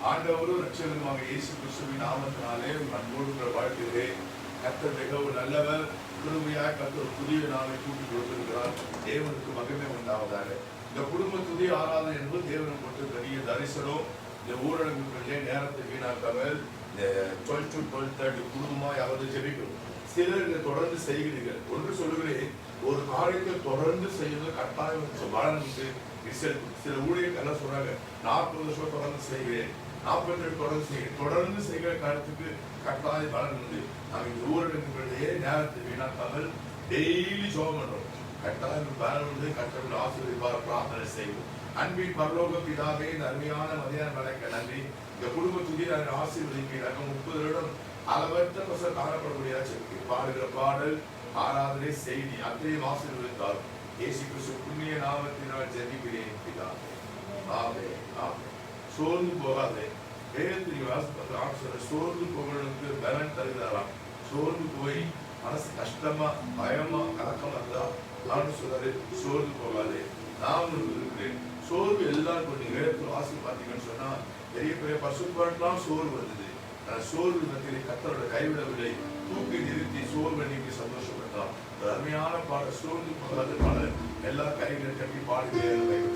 ஆண்டவரும் ரட்சகருமாக இயேசு கிறிஸ்துவின் நாமத்தினாலே அன்போடு வாழ்கிறேன். கர்த்தர் மிகவும் நல்லவர். கிருபையாய் கர்த்தர் புதிய நாளை கூட்டி கொடுத்திருக்கிறார். தேவனுக்கு மகிமை உண்டாவதாக. இந்த குடும்ப துதி ஆராதனை என்பது தேவனுக்கு கொடுத்த பெரிய தரிசனம். இந்த ஊரடங்குகளிலே நேரத்தை வீணாக்காமல் 12 to 12:30 குடும்பமாய் யாவது ஜெபிக்கும். சிலர் இதை தொடர்ந்து செய்கிறீர்கள். ஒன்று சொல்லுகிறேன், ஒரு காரியத்தை தொடர்ந்து செய்வது கட்டாயம் பலன் உண்டு. சில ஊழியர்கள் சொல்றாங்க, 40 வருஷம் தொடர்ந்து செய்கிறேன், 40 தொடர்ந்து செய்கிற காரியத்துக்கு கட்டாய பலன் உண்டு. நாங்கள் இந்த ஊரடங்குகளிலேயே நேரத்தை வீணாக்காமல் டெய்லி ஜெபம் பண்றோம். கட்டாயம் பலன் உண்டு. கர்த்தர் ஆசீர்வதிப்பார். பிரார்த்தனை செய்வோம். அன்பின் பரலோக பிதாவே, இந்த அருமையான மதியான வேலைக்கு நன்றி. இந்த குடும்ப துதியை ஆசீர்வதிப்பீராக. 30 வருடம் அளவற்ற காணப்படக்கூடிய பாடுகிற பாடல், ஆராதனை, செய்தி அத்தையும் ஆசீர்வதித்தார். இயேசு கிறிஸ்து புண்ணிய நாமத்தினால் ஜெபிக்கிறேன் பிதாவே. ஆமென், ஆமென். சோர்ந்து போகாதே. சோர்ந்து போகிறவனுக்கு பலன் தருகிறாராம். சோர்ந்து போய் மனசு கஷ்டமா, பயமா, கலக்கமா இருந்தா நான் சொல்றாரு, சோர்ந்து போகாதே, நான் இருக்கிறேன். சோர்வு எல்லாருக்கும் நீங்க வாசி பார்த்தீங்கன்னு சொன்னா பெரிய பெரிய பசுப்பாட்டுலாம் சோர்வு வந்தது. சோர்வு மத்தியிலே கர்த்தரோட கைவிடவில்லை. தூக்கி நிறுத்தி சோர்வை நீக்கி சந்தோஷப்பட்டார். ஒரு அருமையான பாடல், சோர்ந்து போகாத பாடல். எல்லா கைகளை கட்டி பாடுகிறேன்.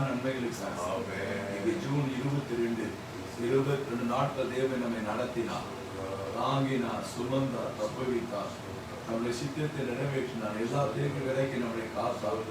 நன்மைகளுக்கு சாட்சி. ஜூன் 22 நாட்கள் தேவன் நம்மை நடத்தினார், தாங்கினார், சுமந்தார், தப்புவித்தார், நம்முடைய சித்தத்தை நிறைவேற்றினார், எல்லா தேர்வு விலைக்கு நம்மளை காத்தார்,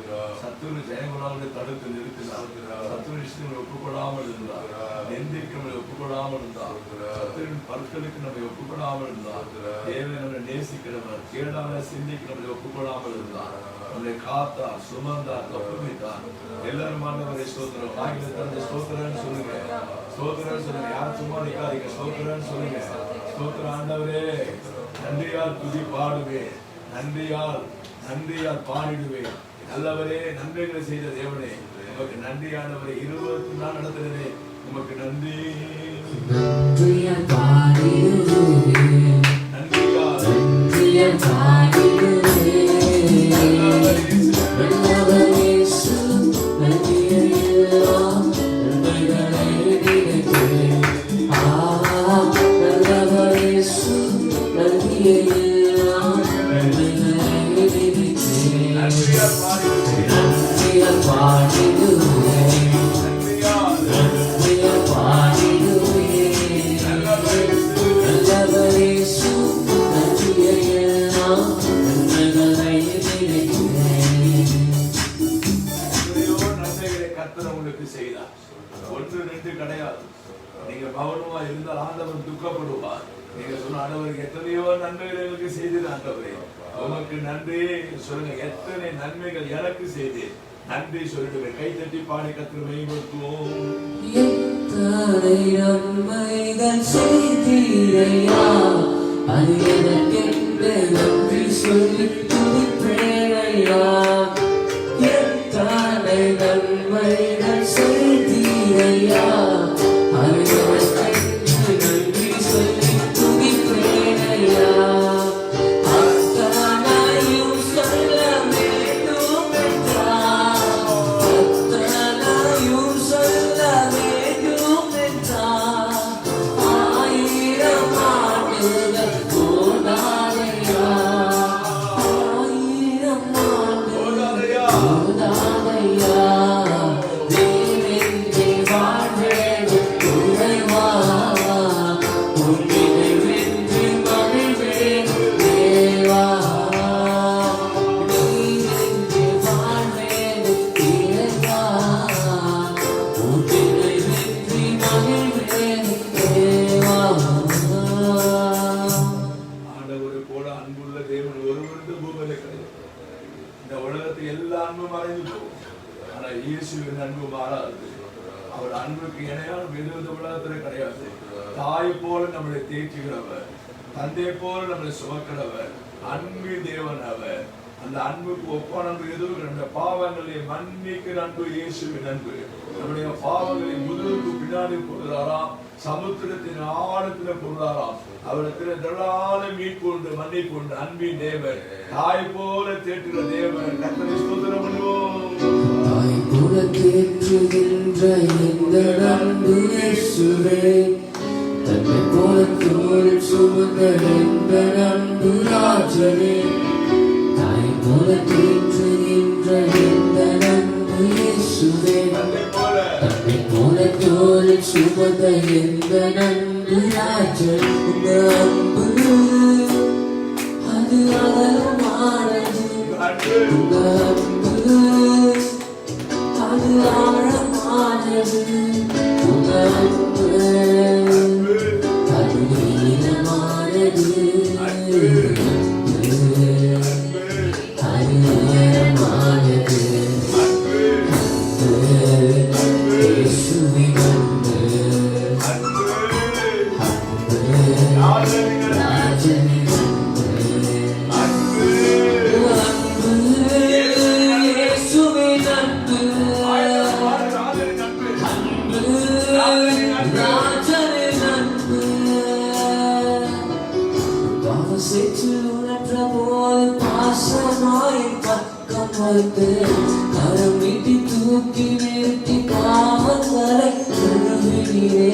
சத்துரு ஜெயங்கொள்ளாமல் தடுத்து நிறுத்தினார், சத்துரு விஷயங்களை ஒப்புக்கொள்ளாமல் இருந்தார், நெந்திக்கு நம்மளை ஒப்புக்கொள்ளாமல் இருந்தார், சத்துருவின் பற்களுக்கு நம்மை ஒப்புக்கொள்ளாமல் இருந்தார், தேவன் நம்மளை நேசிக்கிறவர், கேடான சிந்திக்கு நம்மளை ஒப்புக்கொள்ளாமல் இருந்தார், நம்மளை காத்தார், சுமந்தார், தப்புவித்தார். எல்லாரும் ஆண்டவரை ஸ்தோத்திரம். ஆங்கிலத்தில் ஸ்தோத்திரன்னு சொல்லுங்க, ஸ்தோத்திரன்னு சொல்லுங்க. யாரும் சும்மா நிற்காதீங்க, ஸ்தோத்திரன்னு சொல்லுங்க. ஸ்தோத்திரம் ஆண்டவரே, நன்றியால் துதி பாடுவேன், நன்றியால் பாடிடுவேன். நல்லவரே, நன்மைகளை செய்த தேவனே உமக்கு நன்றி. ஆண்டவரே 20 நாள் நடத்துகிறதே உமக்கு நன்றி. நன்றியால் பாடிடுவேன், நன்றியால் பாடிடுவேன். நீங்க பவனமா இருந்தால் ஆண்டவர் துக்கப்படுவார். நீங்க சொன்ன ஆண்டவருக்கு எத்தனையோ நன்மைகள் எனக்கு செய்தது ஆண்டவரே, உமக்கு நன்றி சொல்லுங்க. எத்தனை நன்மைகள் எனக்கு செய்து நன்றி சொல்லிடுங்க. கை தட்டி பாடி கர்த்தரை மகிமைப்படுத்துவோம். எத்தனை நன்மைகள் செய்தீரையா, அது எனக்கென்று நன்றி சொல்லி துதிப்பேனையா. எத்தனை நன்மைகள் செய்தீரையா, அது எனக்கென்று நன்றி சொல்லி துதிப்பேனையா. அத்தனையும் சொல்ல வேண்டும் என்றார், அத்தனையும் சொல்ல வேண்டும் என்றார். 1000 ஆண்டுகள் போதாதையா, 1000 ஆண்டுகள் போதாதையா. தேவென்றே வாழ்வேன் உறைவா, உன்னை வென்று மகிழ்வேன் தேவா. தேவென்றே வாழ்வேன் இறைவா, உன்னை வென்று மகிழ்வேன் தேவா. ஆண்டவரை போல அன்புள்ள தேவன் ஒருவருக்கு பூமியிலே கிடையாது. இந்த உலகத்தில் எல்லா அன்பும் மறைந்து போகும், ஆனால் இயேசுவின் அன்பு மாறாது. அவர் அன்புக்கு இணையான விருது உலகத்தில் கிடையாது. தாய் போல நம்மளை தேற்றுகிறவர், தந்தை போல நம்மளை சுமக்கிறவர், அன்பின் தேவன் அவர். அந்த அன்புக்கு ஒப்பான அன்பு எதுவும் நம்முடைய பாவங்களை மன்னிக்கிற அன்பு இயேசுவின் அன்பு. நம்முடைய பாவங்களை முதுகுக்கு பின்னாடி போடுறாராம், சமுத்திரத்தின் ஆழத்தில் போடுறாராம். அவருக்கு திரளான மீட்பு உண்டு, மன்னிப்பு உண்டு. அன்பின் தேவன், தாய் போல தேற்றுகிற தேவன். கர்த்தரை ஸ்தோத்திரம் பண்ணுவோம். தாய் போல தேற்றுகின்ற இந்த அன்பு இயேசுவே, தன்னை போல தோள் சுமந்த இந்த அன்பு ராஜனே. தாய் போல தேற்றுகின்ற இந்த அன்பு இயேசுவே, தன்னை போல தோள் சுமந்த இந்த அன்பு ராஜன். உங்க அன்பு அது அகலமானது, உங்க அன்பு அது ஆழமானது, உங்க அன்பு அது நீளமானது, அது உயரமானது. இயேசுவின் அன்பு, அன்பு ராஜனின் அன்பு, அன்பு இயேசுவின் அன்பு, அன்பு ராஜனின் அன்பு. பாவசேற்று உணர்ந்த போது பாசமாய் பக்கம் வைத்து கரம் நீட்டி தூக்கி நிறுத்தி பாவங்களை கழுவினீரே.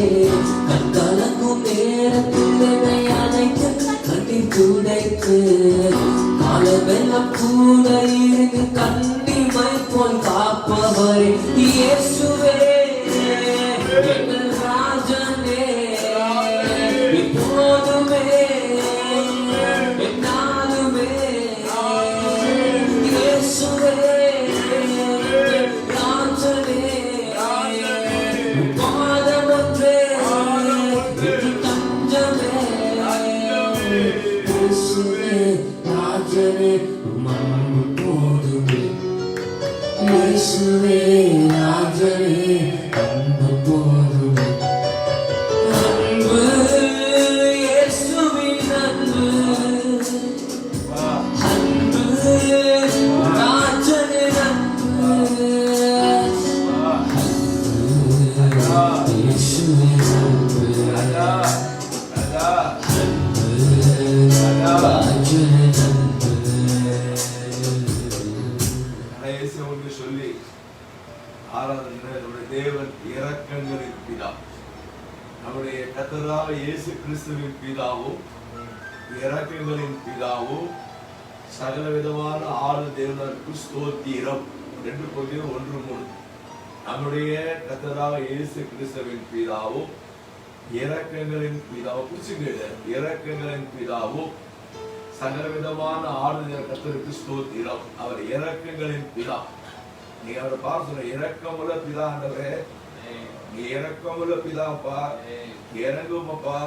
கண்கலங்கும் நேரத்தில் என்னை அணைத்து கண்ணீர் துடைத்து காலமெல்லாம் கூட இருந்து கண்ணிமை போல் காப்பவரே இயேசுவே எங்கள் ராஜனே இப்போதுமே என்னாலுமே இயேசுவே ராஜனே பாதமொன்றே தஞ்சமே இயேசுவே ராஜனே மண்ணு போதுமே இயேசுவே ராஜனே அன்பு போதுமே அன்பு இயேசுவின் அன்பு அன்பு ராஜனின் அன்பு இயேசுவின் அன்பு ராஜனின் அன்பு சொல்லி ஆராதனை நம்முடைய தேவன் இரக்கங்களின் பிதா, நம்முடைய கர்த்தராக இயேசு கிறிஸ்துவின் பிதாவும் இரக்கங்களின் பிதாவும் சகல விதமான ஆறு தேவனுக்கு ஸ்தோத்திரம் 2 நம்முடைய கர்த்தராக இயேசு கிறிஸ்துவின் பிதாவும் இரக்கங்களின் பிதாவும் புரிச்சுக்கிட்டு இரக்கங்களின் பிதாவும் சகல விதமான ஆறுதல் கர்த்தருக்கு ஸ்தோத்திரம். அவர் இரக்கங்களின் பிதா. நீ அவரை பார்த்து இரக்கமுள்ள பிதா ஆண்டவரே, நீ இரக்கமுள்ள பிதாப்பா, இறங்குமப்பா,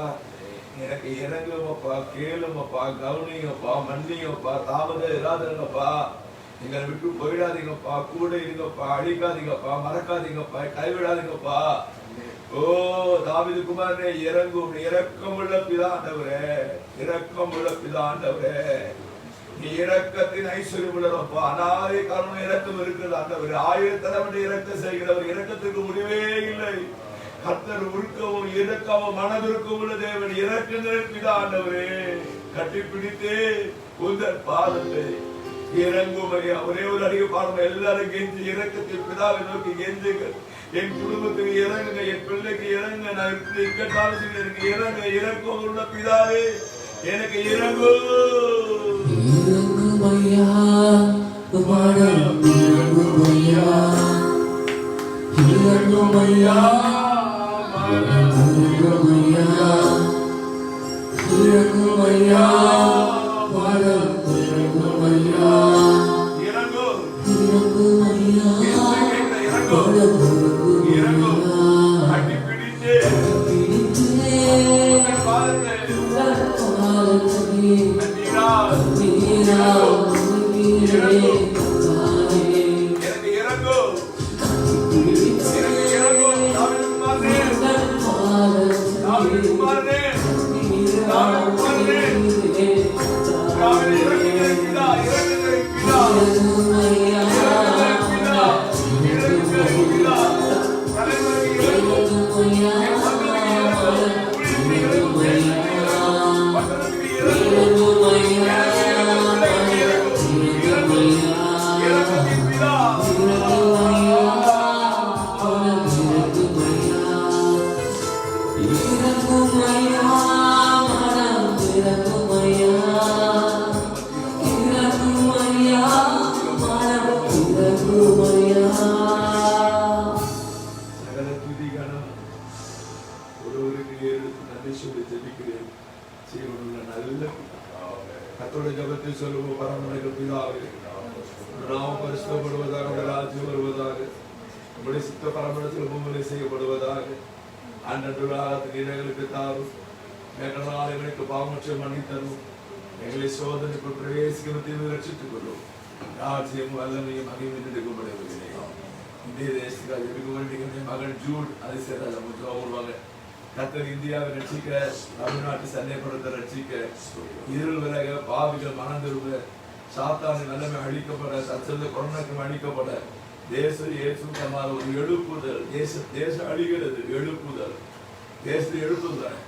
எனக்கு இறங்குமப்பா, கேளுமப்பா, கவனிங்கப்பா, மன்னிங்கப்பா, தாமதம் இராதீங்கப்பா, எங்களை விட்டு போயிடாதீங்கப்பா, கூட இருங்கப்பா, அழிக்காதீங்கப்பா, மறக்காதீங்கப்பா, கைவிடாதீங்கப்பா. ஓ தாவீது குமாரனே இறங்கும், இரக்கமுள்ள பிதா ஆண்டவரே, இரக்கமுள்ள பிதா ஆண்டவரே, நீ இரக்கத்தின் ஐஸ்வர்யம் உள்ளவப்பா, அநாதி காரணம் இரக்கம் இருக்கிறது ஆண்டவரே, 1000 தலைமுறை இரக்கம் செய்கிறவர், இரக்கத்துக்கு முடிவே இல்லை. கர்த்தர் உருக்கவும் இரக்கவும் மனதிற்கும் உள்ள தேவன், இரக்கங்களின் பிதா ஆண்டவரே, கட்டிப்பிடித்தே உந்தன் பாதத்தை இறங்கும் ஐயா. ஒரே ஒரு அடிக்க பாருங்க, எல்லாரும் கெஞ்சி இரக்கத்தின் பிதாவை நோக்கி கெஞ்சுங்கள். என் குடும்பத்துக்கு இறங்குங்க, என் பிள்ளைக்கு இறங்க, நான் இருக்கிற இக்கட்டாலத்துக்கு எனக்கு இறங்க, இரக்கம் உள்ள பிதாவே எனக்கு இறங்கும். இறங்கும் ஐயா, மனம் இறங்கும் ஐயா, இறங்கும் ஐயா, இறங்கும் ஐயா, இறங்கும் ஐயா, மனம் இறங்கும் ஐயா, இறங்கும் இறங்கும் ஐயா, எங்களை சோதனைக்குள் பிரவேசிக்கும் ரட்சித்துக் கொள்ளும். ராஜ்யம் வல்லமையும் மகிமையும் எடுக்கப்படுவதில்லை. இந்திய தேசத்துக்காக எடுக்க வேண்டிய மகன் ஜூட் அதிசயத்தை முழுவாங்க. கர்த்தர் இந்தியாவை ரட்சிக்க, தமிழ்நாட்டு சந்தேகப்படுத்த ரட்சிக்க, இருள் விலக, பாவிகள் மனம் திரும்ப, சாத்தானின் வல்லமை அழிக்கப்பட, தற்செயல் கொரோனாக்கு அழிக்கப்பட, தேசம் ஏற்றுக்கமான ஒரு எழுப்புதல். தேசம் அழிகிறது, எழுப்புதல், தேசத்தை எழுப்புதல்.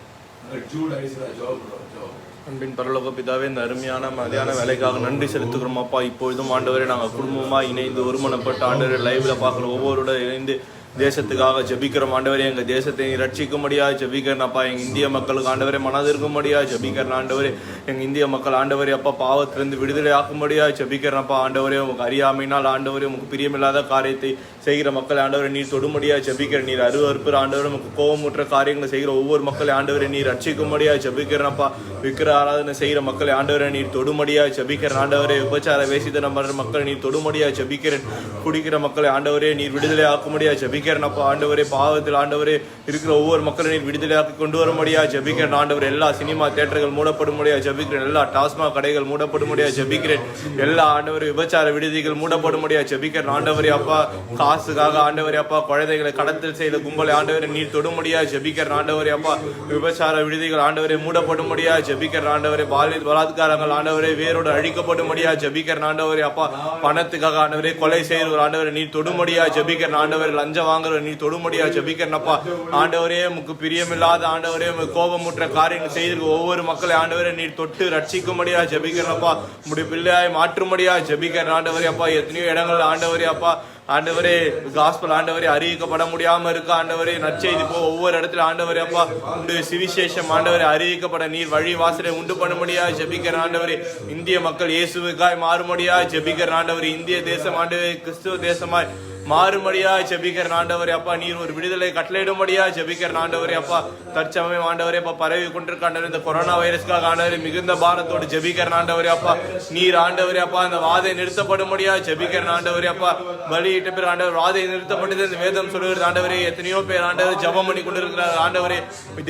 ஜூட் ஐஸ்வரா ஜோபுறோம். அன்பின் பரலோக பிதாவே, இந்த அருமையான மதியான வேலைக்காக நன்றி செலுத்துகிறோம் அப்பா. இப்பொழுதும் ஆண்டவரே, நாங்கள் குடும்பமாக இணைந்து ஒருமனப்பட்ட ஆண்டவரை லைவ்ல பார்க்குற ஒவ்வொருட இணைந்து தேசத்துக்காக ஜெபிக்கிறோம் ஆண்டவரே. எங்கள் தேசத்தை நீ ரட்சிக்கும்படியாக ஜெபிக்கிறேன் அப்பா. எங்கள் இந்திய மக்களுக்கு ஆண்டவரே மனதிற்கும்படியாக ஜெபிக்கிறேன் ஆண்டவரே. எங்கள் இந்திய மக்கள் ஆண்டவரே அப்பா பாவத்திலிருந்து விடுதலை ஆக்கும்படியாக ஜெபிக்கிறேன் அப்பா. ஆண்டவரே உங்களுக்கு அறியாமையினால் ஆண்டவரே உங்களுக்கு பிரியமில்லாத காரியத்தை செய்கிற மக்களை ஆண்டவரை நீர் தொடும்படியாக ஜெபிக்கிறேன். நீர் அருவருப்புற ஆண்டவரை நமக்கு கோபமுற்ற காரியங்களை செய்கிற ஒவ்வொரு மக்களை ஆண்டவரை நீர் ரட்சிக்கும்படியாக ஜெபிக்கிறேன் அப்பா. விக்கிர ஆராதனை செய்கிற மக்களை ஆண்டவரை நீர் தொடும்படியாக ஜெபிக்கிறேன் ஆண்டவரே. விபச்சார வேசித்தனம் பண்ற மக்களை நீர் தொடும்படியாக ஜெபிக்கிறேன். குடிக்கிற மக்களை ஆண்டவரே நீர் விடுதலை ஆக்கும்படியாக ஜெபிக்கிறேன் அப்பா. ஆண்டவரே பாவத்தில் ஆண்டவரே இருக்கிற ஒவ்வொரு மக்களை நீர் விடுதலை ஆக்கி கொண்டு வரும்படியாக ஜெபிக்கிறேன் ஆண்டவரே. எல்லா சினிமா தியேட்டர்கள் மூடப்படும்படியாக ஜெபிக்கிறேன். எல்லா டாஸ்மாக் கடைகள் மூடப்படும்படியாக ஜெபிக்கிறேன். எல்லா ஆண்டவரே விபச்சார விடுதிகள் மூடப்படும்படியாக ஜெபிக்கிறேன் ஆண்டவரே அப்பா. காசுக்காக ஆண்டவரே அப்பா குழந்தைகளை கடத்தல் செய்த கும்பலை ஆண்டவரை நீர் தொடும்படியாக ஜெபிக்கிறேன் ஆண்டவரே அப்பா. விபச்சார விடுதிகள் ஆண்டவரை மூடப்படும்படியாக ஜெபிக்கிறேன் ஆண்டவரே. பலாத்காரங்கள் ஆண்டவரை வேரோடு அழிக்கப்படும்படியாக ஜெபிக்கிறேன் ஆண்டவரே அப்பா. பணத்துக்காக ஆண்டவரே கொலை செய்கிற ஆண்டவரை நீர் தொடும்படியாக ஜெபிக்கிறேன் ஆண்டவரே. லஞ்சம் வாங்குற நீர் தொடும்படியாக ஜெபிக்கிறேன் அப்பா. ஆண்டவரே உமக்கு பிரியமில்லாத ஆண்டவரே கோபமுற்ற காரியங்கள் செய்திருக்க ஒவ்வொரு மக்களை ஆண்டவரை நீர் தொட்டு ரட்சிக்கும்படியாக ஜெபிக்கிறேன் அப்பா. உம்முடைய பிள்ளையாய் மாற்றும்படியாக ஜெபிக்கிறேன் ஆண்டவரே அப்பா. எத்தனையோ இடங்கள் ஆண்டவரே அப்பா ஆண்டவரே காஸ்பல் ஆண்டவரே அறிவிக்கப்பட முடியாம இருக்க ஆண்டவரே. நற்செய்தி போ ஒவ்வொரு இடத்துல ஆண்டவரே அப்பா உடைய சுவிசேஷம் ஆண்டவரை அறிவிக்கப்பட நீர் வழி வாசலை உண்டு பண்ணும்படியாக ஜெபிக்கிற ஆண்டவரே. இந்திய மக்கள் இயேசுவுக்காய் மாறும்படியாக ஜெபிக்கிற ஆண்டவரே. இந்திய தேசம் ஆண்டவரே கிறிஸ்துவ தேசமாய் மாறும்படியா ஜெபிக்கிற ஆண்டவரே அப்பா. நீர் ஒரு விடுதலை கட்டளையிடும்படியா ஜெபிக்கிற ஆண்டவரே அப்பா. தற்சமயம் ஆண்டவரே அப்பா பரவி கொண்டிருக்க ஆண்டவரே இந்த கொரோனா வைரஸ்க்காக ஆண்டவரே மிகுந்த பாரத்தோடு ஜெபிக்கிற ஆண்டவரே அப்பா. நீர் ஆண்டவரே அப்பா அந்த வாதை நிறுத்தப்படும்படியா ஜெபிக்கிற ஆண்டவரே அப்பா. பலியிட்ட பேர் ஆண்டவர் வாதை நிறுத்தப்பட்டது இந்த வேதம் சொல்லுகிறது ஆண்டவரே. எத்தனையோ பேர் ஆண்டவர் ஜெபம் பண்ணி கொண்டிருக்கிறார் ஆண்டவரே.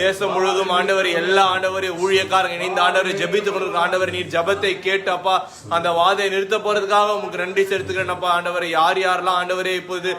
தேசம் முழுவதும் ஆண்டவரே எல்லா ஆண்டவரே ஊழியக்காரங்க இணைந்த ஆண்டவரை ஜெபித்து கொண்டிருக்கிற ஆண்டவரே. நீர் ஜெபத்தை கேட்டு அப்பா அந்த வாதை நிறுத்த போறதுக்காக உங்களுக்கு நன்றி செலுத்துகிறேன் அப்பா. ஆண்டவரை யார் யாரெல்லாம் ஆண்டவரே இப்போது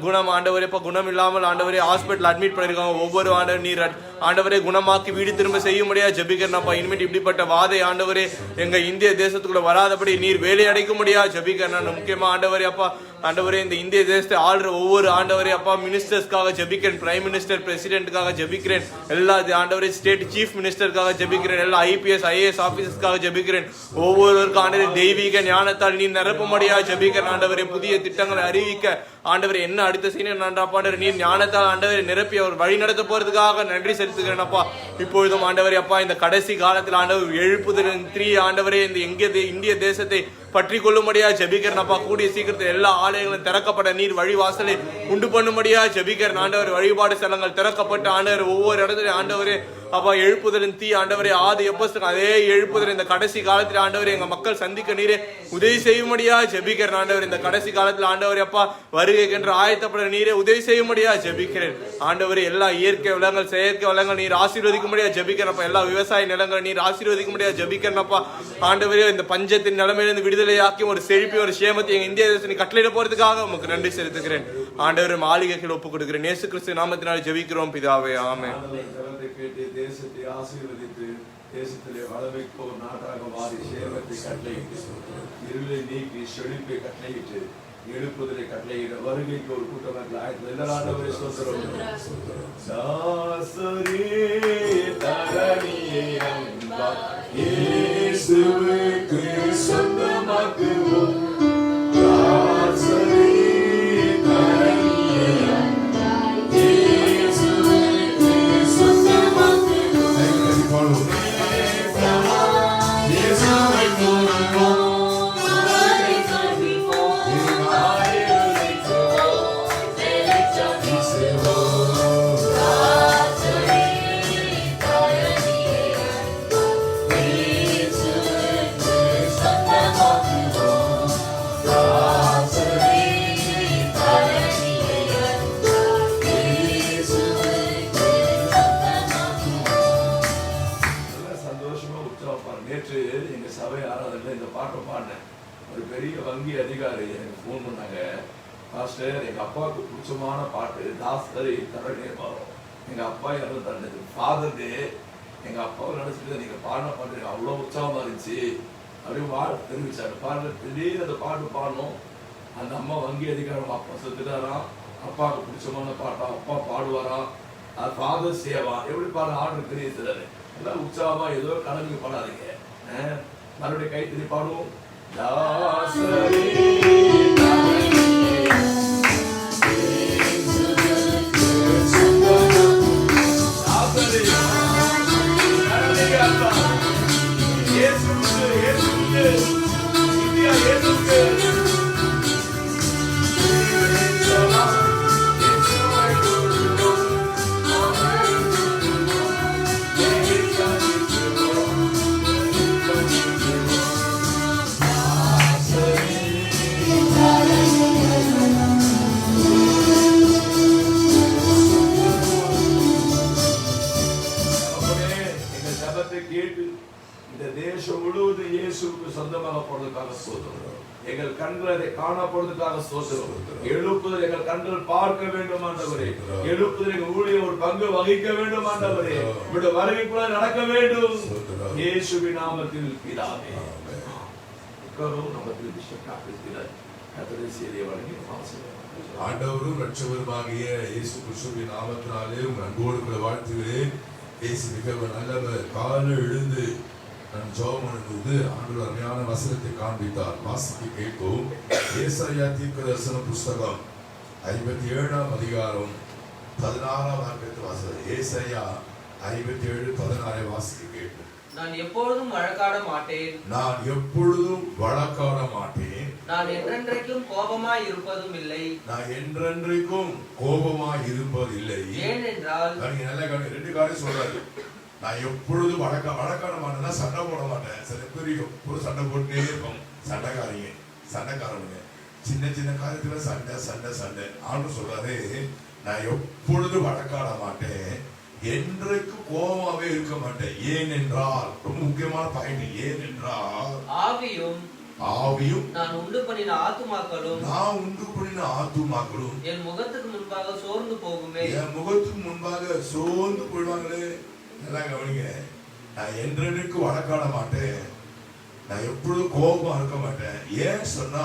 குணம் ஆண்டவரே இப்ப குணம் இல்லாமல் ஆண்டவரே ஹாஸ்பிட்டல் அட்மிட் பண்ணிருக்காங்க ஒவ்வொரு ஆண்டவர் நீர் ஆண்டவரே குணமாக்கி வீடு திரும்ப செய்ய முடியாது ஜெபிக்கிறேன்ப்பா. இனிமேல் இப்படிப்பட்ட வாதை ஆண்டவரே எங்க இந்திய தேசத்துக்குள்ள வராதபடி நீர் வேலை அடைக்க முடியாது ஜெபிக்கிறேன். முக்கியமா ஆண்டவரே அப்பா ஆண்டவரே இந்த இந்திய தேசத்தை ஆள்ற ஒவ்வொரு ஆண்டவரே அப்பா மினிஸ்டர்ஸ்க்காக ஜெபிக்கிறேன். பிரைம் மினிஸ்டர் பிரசிடென்ட்காக ஜெபிக்கிறேன். எல்லா ஆண்டவரே ஸ்டேட் சீஃப் மினிஸ்டருக்காக ஜெபிக்கிறேன். எல்லா IPS IAS ஆபீசர்ஸ்க்காக ஜெபிக்கிறேன். ஒவ்வொருவருக்கும் ஆண்டவரே தெய்வீக ஞானத்தால் நீர் நிரப்பும்படியாக ஜெபிக்கிறேன் ஆண்டவரே. புதிய திட்டங்களை அறிவிக்க ஆண்டவரே என்ன அடுத்த செய்யணும் ஆண்டவரே நீர் ஞானத்தால் ஆண்டவரை நிரப்பி அவர் வழி நடத்த போறதுக்காக நன்றி செலுத்துகிறேன் அப்பா. இப்பொழுதும் ஆண்டவரே அப்பா இந்த கடைசி காலத்தில் ஆண்டவர் எழுப்புதல் 3 ஆண்டவரே இந்த இந்திய தேசத்தை பற்றி கொள்ளும்படியா ஜெபிக்கிறேன் அப்பா. கூடிய சீக்கிரத்தில் எல்லா ஆலயங்களும் திறக்கப்பட நீர் வழி வாசலை உண்டு பண்ணும்படியா ஜெபிக்கிறேன் ஆண்டவர். வழிபாடு ஸ்தலங்கள் திறக்கப்பட்ட ஆண்டவர் ஒவ்வொரு இடத்துல ஆண்டவரே அப்பா எழுப்புதலின் தீ ஆண்டவரே ஆதி எப்போஸ்தலன் அதே எழுப்புதல் இந்த கடைசி காலத்தில் ஆண்டவரே எங்க மக்கள் சந்திக்க நீரே உதவி செய்யும்படியா ஜெபிக்கிறேன் ஆண்டவர். இந்த கடைசி காலத்தில் ஆண்டவரே அப்பா வருகைக்கென்று ஆயத்தப்பட நீரே உதவி செய்யும்படியா ஜெபிக்கிறேன் ஆண்டவரே. எல்லா இயற்கை வளங்கள் செயற்கை வளங்கள் நீர் ஆசீர்வதிக்கும்படியா ஜெபிக்கிறேன் அப்பா. எல்லா விவசாய நிலங்களை நீர் ஆசீர்வதிக்கும்படியா ஜெபிக்கிறேன் அப்பா. ஆண்டவரே இந்த பஞ்சத்தின் நிலைமையிலிருந்து விடுதலையாக்கி ஒரு செழிப்பி ஒரு சேமத்தை எங்க இந்திய தேசத்தை கட்டளையிட போறதுக்காக உங்களுக்கு நன்றி செலுத்துகிறேன் ஆண்டவர். மாளிகைகள் ஒப்புக் கொடுக்கிறேன் இயேசு கிறிஸ்து நாமத்தினால் ஜெபிக்கிறோம் பிதாவே ஆமென். தேசத்தை ஆசீர்வதித்து தேசத்திலே வளமைக்கு ஒரு நாட்டாக மாறி சேமத்தை கட்டளையிட்டு இருளை நீக்கி செழிப்பை கட்டளையிட்டு எழுப்புதலை கட்டளையிட வருகைக்கு ஒரு கூட்டமாக ஆயிரத்தி எல்லாரும் சொந்தமாக்குவோம் எங்க அப்பாவுக்கு பிடிச்சமான பாட்டு தாஸ்தரை தரணே பாவம். எங்க அப்பா யாரும் தந்தது ஃபாதர் டே எங்க அப்பாவை நினைச்சிட்டு நீங்க பாடின பாட்டு எனக்கு அவ்வளவு உற்சாகமா இருந்துச்சு அப்படின்னு வாழ்த்து தெரிவிச்சாரு. பாடல திடீர்னு அந்த பாட்டு பாடணும். அந்த அம்மா வங்கி அதிகாரம் அப்பா செத்துட்டாராம். அப்பாவுக்கு பிடிச்சமான பாட்டா அப்பா பாடுவாராம். அது ஃபாதர் சேவா எப்படி பாட ஆர்டர் தெரியுது. எல்லாம் உற்சாகமா ஏதோ கலந்து பாடாதீங்க. மறுபடியும் கை திருப்பி பாடுவோம். தாசரே சோதரம். எங்கள் கண்கள் அதை காணப்படுவதற்காக சோதரம். எழுப்புதல் எங்கள் கண்கள் பார்க்க வேண்டும் ஆண்டவரே. எழுப்புதல் எங்கள் ஊழியம் ஒரு பங்கு வகிக்க வேண்டும் ஆண்டவரே. உங்களுடைய வருகைக்குள்ள நடக்க வேண்டும். இயேசுவின் நாமத்தில் பிதாவே. ஆண்டவரும் ரட்சகருமாகிய இயேசு கிறிஸ்துவின் நாமத்தினாலே அன்போடு கூட வாழ்த்துகிறேன். இயேசு மிகவும் நல்லவர். காலையில் எழுந்து நான் ஜெபம் பண்ணும்போது ஆண்டவர் அருமையான வசனத்தை காண்பித்தார். வாசித்து கேட்போம். ஏசாயா தீர்க்கதரிசன புஸ்தகம் 57ஆம் அதிகாரம் 16ஆம் வாக்கியத்தை வாசிக்கிறேன். ஏசாயா 57:16 வாசித்து கேட்போம். நான் எப்பொழுதும் வழக்காட மாட்டேன். நான் எப்பொழுதும் வழக்காட மாட்டேன். நான் என்றென்றைக்கும் கோபமாய் இருப்பதும் இல்லை. நான் என்றென்றைக்கும் கோபமாய் இருப்பதில்லை. ஏனென்றால் நல்ல ரெண்டு காரியம் சொல்றாரு. நான் எப்பொழுதும் வழக்காட மாட்டேன்னா சண்டை போட மாட்டேன். சில பேர் எப்பொழுதும் சண்டை போட்டுட்டே இருப்போம். சண்டைக்காரனுங்க சின்ன சின்ன காரியத்துல சண்டை சண்டை சண்டை. ஆண்டு சொல்றாரு, நான் எப்பொழுதும் வழக்காட மாட்டேன், என்றைக்கு கோபமாவே இருக்க மாட்டேன். ஏனென்றால் ரொம்ப முக்கியமான பாயிண்ட். ஏனென்றால் ஆவியும் நான் உண்டு பண்ணின ஆத்துமாக்களும் என் முகத்துக்கு முன்பாக சோர்ந்து போகுமே. என் முகத்துக்கு முன்பாக சோர்ந்து போயிடுவாங்களே. நல்லா கவனிங்க. நான் என்றென்றைக்கு வழக்காட மாட்டேன், நான் எப்பொழுதும் கோபமா இருக்க மாட்டேன். ஏன் சொன்னா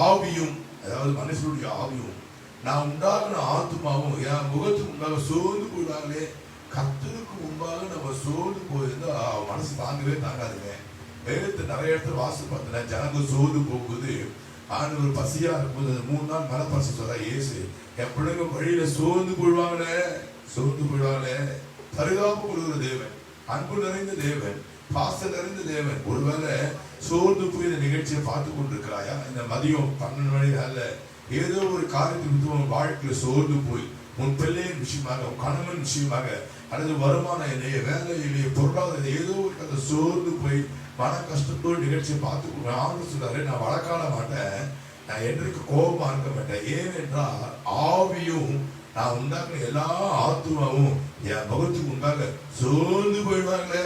ஆவியும், அதாவது மனுஷனுடைய ஆவியும் நான் உண்டாக்குன ஆத்துமாவும் என் முகத்துக்கு முன்பாக சோர்ந்து போயிடுவாங்களே. கர்த்தருக்கு முன்பாக நம்ம சோர்ந்து போயிருந்தா மனசு தாங்கவே தாங்காதுங்க. வேதத்தை நிறைய இடத்துல வாசி பார்த்தேன். ஜனங்கள் சோர்ந்து போகுது. ஆண்டவர் பசியா இருக்கும்போது 3 நாள் மனப்பசி சொல்ற இயேசு, என் பிள்ளைங்க வழியில சோர்ந்து போயிடுவாங்களே. பரிதாபம் கொடுக்கிற தேவன், அன்பு நிறைந்த தேவன், பாசம் நிறைந்த தேவன். ஒருவேளை சோர்ந்து போய் இந்த நிகழ்ச்சியை பார்த்து கொண்டிருக்கிறாயா? இந்த மதியம் 12 மணி அல்ல, ஏதோ ஒரு காரியத்துக்கு வாழ்க்கையில சோர்ந்து போய் உன் பிள்ளையின் விஷயமாக, உன் கணவன் விஷயமாக, அல்லது வருமானம் இல்லையே, வேலை இல்லையே, பொருளாதாரம் ஏதோ ஒரு சோர்ந்து போய் மன கஷ்டத்தோடு நிகழ்ச்சியை பார்த்து ஆண்டு சொல்றாரு, நான் வழக்காட மாட்டேன், நான் என்றைக்கு கோபமா இருக்க மாட்டேன். ஏனென்றால் ஆவியும் நான் உண்டாக்குற எல்லா ஆத்துமாவும் என் முகத்துக்கு முன்பாக சோர்ந்து போயிடுவாங்களே.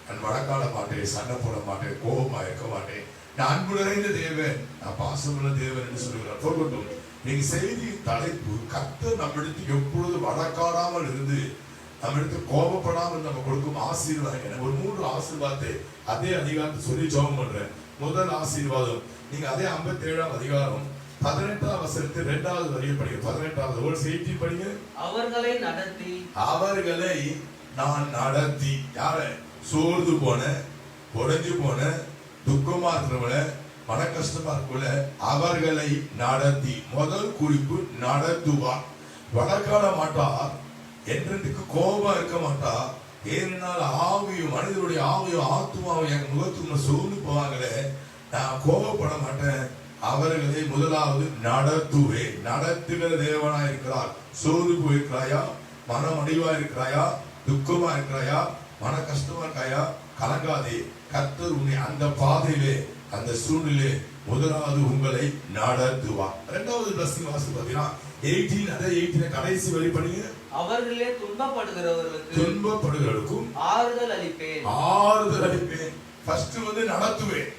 நான் வழக்காட மாட்டேன், சண்டை போட மாட்டேன், கோபமா இருக்க மாட்டேன். நான் அன்பு நிறைந்த தேவன், நான் பாசமுள்ள தேவன் என்று சொல்லுகிறார். போகட்டும், நீங்க செய்தியின் தலைப்பு கர்த்தர் நம்மிடத்து எப்பொழுது வழக்காடாமல் இருந்து நம்மிடத்து கோபப்படாமல் நம்ம கொடுக்கும் ஆசீர்வாதம். ஒரு 3 ஆசீர்வாதத்தை அதே அதிகாரத்தை சொல்லி ஜெபம் பண்றேன். முதல் ஆசீர்வாதம், நீங்க அதே 57ஆம் அதிகாரம் 18ஆம் வசனத்தை 2வது வரியை படிங்க. 18வது ஒரு செய்தி படிங்க. அவர்களை நான் நடத்தி, யார சோர்ந்து போன, உடைஞ்சு போன, துக்கமா இருக்கிறவங்கள, மன கஷ்டமா இருக்கல, அவர்களை நடத்தி. முதல் குறிப்பு நடத்துவார். வழக்காட மாட்டார், என்றைக்கு கோபமா இருக்க மாட்டார். ஏனென்றால் ஆவியும் மனிதனுடைய ஆவியும் ஆத்துமாவும் என் முகத்துக்கு சோர்ந்து போவாங்களே, நான் கோபப்பட மாட்டேன், அவர்களை முதலாவது நடத்துவேன். நடத்துகிற தேவனா இருக்கிறார். சோர்ந்து போயிருக்கிறாயா? மனம் அடிவா இருக்கிறாயா? துக்கமா இருக்கிறாயா? மன கஷ்டமா இருக்காயா? கலங்காதே. கர்த்தர் உன்னை அந்த பாதையிலே, அந்த சூழ்நிலை முதலாவது உங்களை நடத்துவார். 2வது பிளஸிங் வாசி பாத்தீங்கன்னா 18, அதே 18 கடைசி வரி படிங்க. அவர்களே துன்பப்படுகிறவர்களுக்கும் ஆறுதல் அளிப்பேன். ஃபர்ஸ்ட் நடத்துவேன்,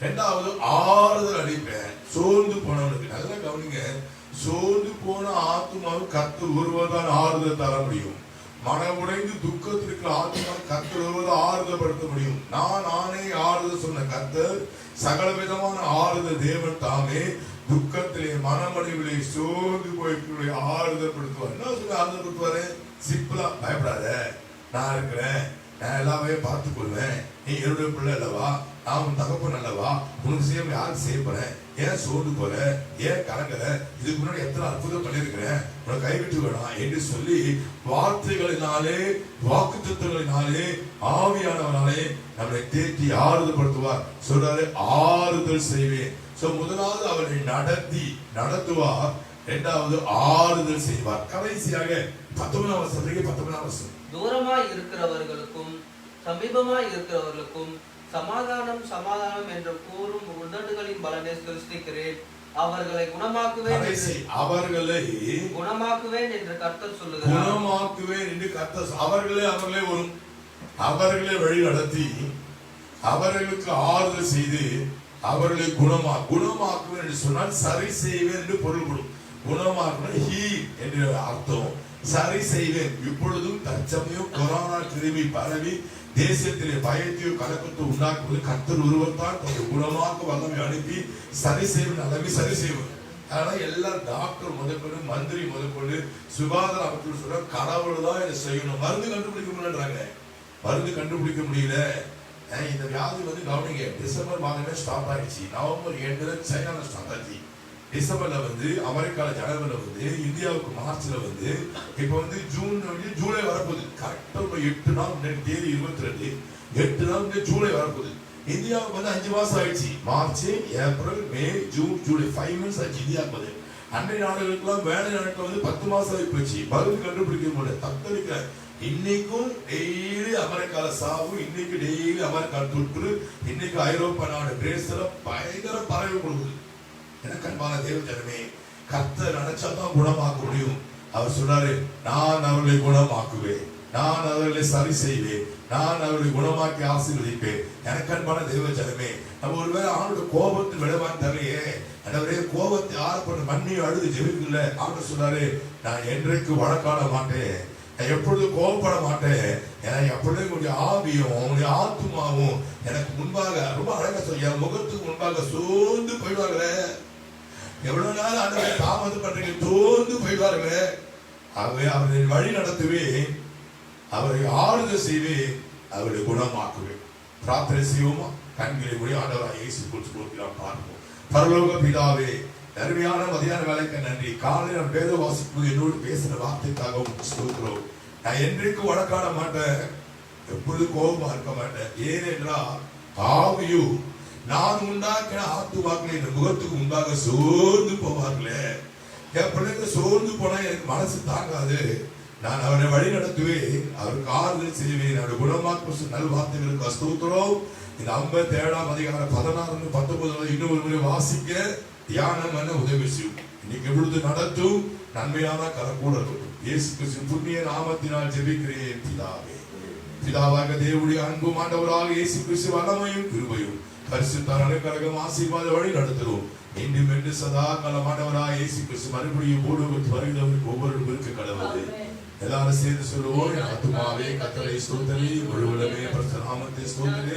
2வது ஆறுதல் அளிப்பேன். சோர்ந்து போனவனுக்கு நல்லா கவனிங்க. சோர்ந்து போன ஆத்துமாவுக்கு கர்த்தர் ஒருவர்தான் ஆறுதல் தர முடியும். மனம் உடைந்து துக்கத்திற்கு ஆத்மா கர்த்தர் ஒருவர் ஆறுதல் படுத்த முடியும். நானே ஆறுதல் சொன்ன கர்த்தர் சகல விதமான ஆறுதல் தேவன் தாமே. துக்கத்திலே, மனமடிவிலே, சோர்ந்து போய் ஆறுதல் படுத்துவார். என்ன சொல்லி ஆறுதல் படுத்துவாரு? சிம்பிளா, பயப்படாத, நான் இருக்கிறேன், நான் எல்லாமே பார்த்துக் கொள்வேன், நீ என்னுடைய பிள்ளை அல்லவா, நான் உன் தகப்பன் அல்லவா, உனக்கு செய்ய யாருக்கு செய்ய போறேன், ஏன் சோர்ந்து போற, ஏன் கலங்கல, இதுக்கு முன்னாடி எத்தனை அற்புதம் பண்ணிருக்கிறேன், உனக்கு கைவிட்டு வேணாம் என்று சொல்லி வார்த்தைகளினாலே, வாக்குத்தத்தங்களினாலே, ஆவியானவனாலே நம்மளை தேற்றி ஆறுதல் படுத்துவார். சொல்றாரு, ஆறுதல் செய்வேன். முதலாவது அவரை நடத்துவார், 2வது ஆறுதல் செய்வார். கடைசியாக 19ஆம் வசனம், தூரமாய் இருக்கிறவர்களுக்கும் சமீபமாய் இருக்கிறவர்களுக்கும் சமாதானம் என்று கூறும் உதடுகளின் பலனை சிருஷ்டிக்கிறேன். அவர்களை குணமாக்குவேன் என்று கர்த்தர் சொல்லுகிறார். அவர்களே வழி நடத்தி அவர்களுக்கு ஆறுதல் செய்து அவர்களை குணமாக்குவேன் என்று சொன்னால் சரி செய்வேன் என்று பொருள்படும். குணமாக்குவேன் ஹீ என்று அர்த்தம். சரி செய்வேன். இப்பொழுதும் தற்சமயம் கொரோனா கிருமி பரவி தேசத்திலே பயத்தையும் கலக்கத்தை உண்டாக்குவது கர்த்தர் ஒருவர்தான் தன்னுடைய குணமாக்க வல்லமை அனுப்பி சரி செய்வேன் அளவி சரி செய்வேன். அதனால எல்லா டாக்டர் முதற்கொண்டு மந்திரி முதற்கொண்டு சுகாதார அமைச்சர் சொல்ற கடவுள் தான் இதை செய்யணும். மருந்து கண்டுபிடிக்க முடியலன்றாங்க. மருந்து கண்டுபிடிக்க முடியல. இந்த வியாதி வந்து கவனிங்க, டிசம்பர் மாதமே ஸ்டார்ட் ஆயிடுச்சு. நவம்பர் 7 சைனால ஸ்டார்ட் ஆச்சு. டிசம்பர்ல வந்து அமெரிக்கால ஜனவரில வந்து இந்தியாவுக்கு மார்ச்ல வந்து இப்ப வந்து ஜூலை வரப்போகுது. கரெக்டா 8 நாள் தேதி 22 8 நாள் ஜூலை வரப்போகுது. இந்தியாவுக்கு வந்து 5 மாசம் ஆயிடுச்சு. March April May June July 5 months ஆச்சு இந்தியாவுக்கு வந்து. அண்டை நாடுகளுக்கெல்லாம் வேலை நாட்கள் வந்து 10 மாசம் ஆகி போச்சு. மருந்து கண்டுபிடிக்க முடியல. தத்தளிக்க இன்னைக்கும் டெய்லி அமெரிக்கால சாவு, இன்னைக்கு டெய்லி அமெரிக்கா தொற்று, இன்னைக்கு ஐரோப்பா நாடு பிரேசில பயங்கர பரவி கொடுக்குது. எனக்கு அன்பான தேவ ஜனமே, கர்த்தர் நினைச்சாதான் குணமாக்க முடியும். அவர் சொல்றாரு, நான் அவர்களை குணமாக்குவேன், நான் அவர்களை சரி செய்வேன், நான் அவர்களை குணமாக்கி ஆசீர்வதிப்பேன். எனக்கு அன்பான தேவ ஜனமே, நம்ம ஒருவேளை ஆண்டோட கோபத்தை விடவான்னு தெரியலையே. அவரே கோபத்தை ஆர்ப்பட்ட மண்ணியை அழுது ஜெபிக்கல. ஆண்டு சொல்றாரு, நான் என்றைக்கு வழக்காட மாட்டேன், நான் எப்பொழுதும் கோபப்பட மாட்டேன். ஏன்னா எப்பொழுதும் உங்களுடைய ஆவியும் உங்களுடைய ஆத்மாவும் எனக்கு முன்பாக ரொம்ப அழகா சொல்ல, என் முகத்துக்கு முன்பாக சோர்ந்து போயிடுவாங்களே. எவ்வளவு நாள் ஆண்டவரை தாமதம் பண்றீங்க, சோர்ந்து போயிடுவாருங்க. ஆகவே அவரை வழி நடத்துவேன், அவரை ஆறுதல் செய்வேன், அவரை குணமாக்குவேன். பிரார்த்தனை செய்வோமா? கண்களை மூடி ஆண்டவராக இயேசு கிறிஸ்துவை பார்ப்போம். பரலோக பிதாவே, அருமையான மதியான வேலைக்கு நன்றி. காலையில் நான் வேத வாசிக்கும் என்னோடு பேசுற வார்த்தைக்காக ஸ்தோத்திரம். நான் என்றைக்கு வழக்காட மாட்டேன், எப்பொழுது கோபமா இருக்க மாட்டேன். ஏனென்றால் ஆவியும் நான் உண்டாக்கின ஆத்துவாக்களை இந்த முகத்துக்கு முன்பாக சோர்ந்து போவார்களே. என் பிள்ளைங்க சோர்ந்து போனா எனக்கு மனசு தாங்காது. நான் அவரை வழி நடத்துவேன், அவருக்கு ஆறுதல் செய்வேன், அவருடைய குணமாக்கும் நல் வார்த்தைகளுக்கு ஸ்தோத்திரம். இந்த 57ஆம் அதிகாரம் 16-19 இன்னொரு முறை வாசிக்க தியானம் பண்ண உதவி செய்யும். இன்னைக்கு எப்பொழுது நடத்தும் நன்மையான கரக்கூட இருக்கும். இயேசு கிறிஸ்துவின் புண்ணிய நாமத்தினால் ஜெபிக்கிறேன் பிதாவே. பிதாவாக தேவனுடைய அன்பும் ஆண்டவராக இயேசு கிறிஸ்து வல்லமையும் கிருபையும் பரிசுத்த அனுக்கிரகம் ஆசீர்வாத வழி நடத்துவோம். இன்றும் என்று சதா காலமானவராக இயேசு கிறிஸ்து மறுபடியும் போடுவது வருகிறவருக்கு ஒவ்வொரு இருக்க கடவுளே. எல்லாரும் சேர்ந்து சொல்லுவோம், என் ஆத்துமாவே கர்த்தரை ஸ்தோத்திரி, முழுவதுமே பரிசுத்த நாமத்தை ஸ்தோத்திரி,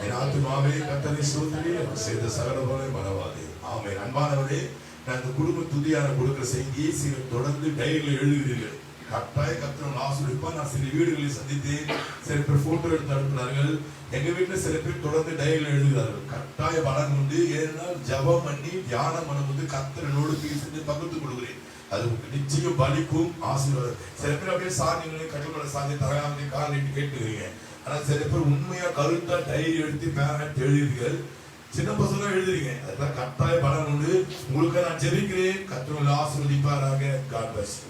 என் ஆத்துமாவே கர்த்தரை ஸ்தோத்திரி, அவர் செய்த சகலங்களை மறவாதே. ஆமென். அன்பானவரே, நான் இந்த குடும்ப துதியான கொடுக்கிற செய்தியை தொடர்ந்து டைரியில் எழுதுகிறீர்கள். கட்டாய கர்த்தர் ஆசீர்வதிப்பார். நான் சில வீடுகளில் சந்தித்தேன், சில பேர் போட்டோ எடுத்து அனுப்பினார்கள். எங்க வீட்டுல சில பேர் தொடர்ந்து டைரியில் எழுதுகிறார்கள். கட்டாய பலன் உண்டு. ஏனால் ஜபம் பண்ணி தியானம் பண்ணும்போது கர்த்தரோடு பேசி பகிர்ந்து கொடுக்கிறேன். அது நிச்சயம் பலிக்கும், ஆசீர்வாதம். சில பேர் அப்படியே சாதிகளை கட்டுப்பட சாதி தரகாமதி காலிட்டு கேட்டுக்கிறீங்க. ஆனா சில பேர் உண்மையா கருத்தா டைரி எடுத்து பேரண்ட் எழுதுறீர்கள். சின்ன பசங்க எழுதுறீங்க. அதெல்லாம் கட்டாய பலன் உண்டு. உங்களுக்கு நான் ஜெபிக்கிறேன், கர்த்தர் ஆசீர்வதிப்பாராக. God bless you.